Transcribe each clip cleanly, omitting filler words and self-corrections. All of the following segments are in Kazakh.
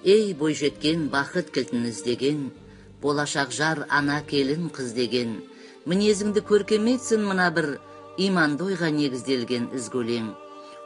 Ей бойжеткен бақыт кілтін іздеген, болашақ жар ана келін қыз деген, мінезіңді көркеметсін мына бір иманды ойға негізделген ізгөлең.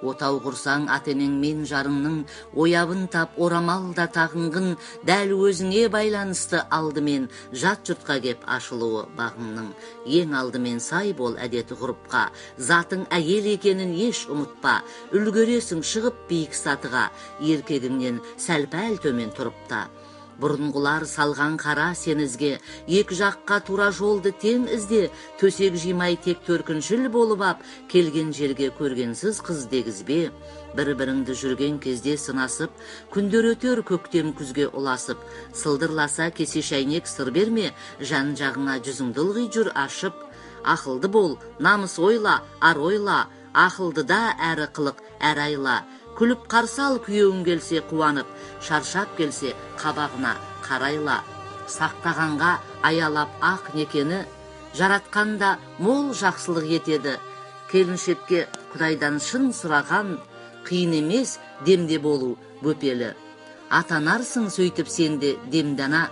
Отау құрсаң атенең мен жарыңның, оябын тап орамал да тағынғын, дәл өзіңе байланысты алдымен жат жұртқа кеп ашылуы бағыңның. Ең алдымен сай бол әдеті ғұрыпқа, затың әйел екенін еш ұмытпа, үлгересің шығып биік сатыға, еркегіңнен сәл-пәл төмен тұрыпта. Бұрынғылар салған қара сенізге, екі жаққа тура жолды тең ізде, төсек жимай тек төркіншіл болып ап, келген жерге көргенсіз қыз дегізбе. Бір-біріңді жүрген кезде сынасып, күндер өтер көктем күзге ұласып, сылдырласа кесе шайнек сыр берме, жан жағыңа жүзіңді ылғи жүр ашып. Ақылды бол, намыс ойла, ар ойла, ақылды да әрі қылық, әр айла. Күліп қарсал күйеуің келсе қуанып, шаршап келсе қабағына қарайла. Сақтағанға аялап ақ некені, жаратқанда мол жақсылық етеді. Келіншекке Құдайдан шын сұраған, қиын емес демде болу бөпелі. Атанарсың сөйтіп сенде демдана,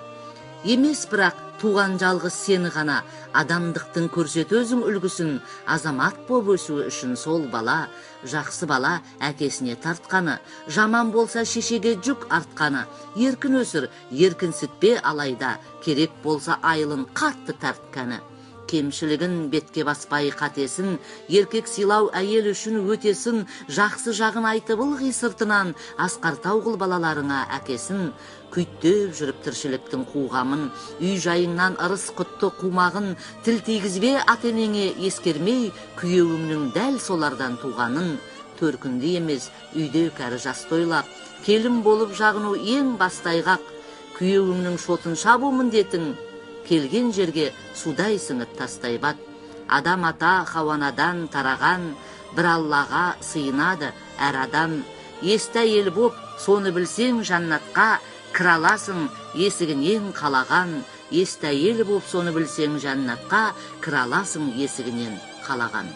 емес бірақ туған жалғыз сені ғана. Адамдықтың көрсет өзің үлгісін, азамат боп өсуі үшін сол бала. Жақсы бала әкесіне тартқаны, жаман болса шешеге жүк артқаны. Еркін өсір, еркінсітпе алайда, керек болса айылын қатты тәрткәні. Кемшілігін бетке баспай қатесін, еркек сыйлау әйел үшін өтесін, жақсы жағын айтып ылғи сыртынан, асқартау қыл балаларыңа әкесін. Күйттеп жүріп тіршіліктің қуғамын, үй жайыңнан ырыс құтты қумағын, тіл тигізбе атенеңе ескермей, күйеуіңнің дәл солардан туғанын. Төркінді емес, үйде кәрі жас тойлап, келін болып жағыну ең бастайғақ, күйеуіңнің шотын шабу міндетің, келген жерге судай сіңіп тастайбат. Адам ата Хауанадан тараған, бір Аллаға сыйынады әр адам. Есті әйел боп, соны білсең жаннатқа, кіраласың есігінен қалаған. Есті әйел боп, соны білсең жаннатқа, кіраласың есігінен қалаған.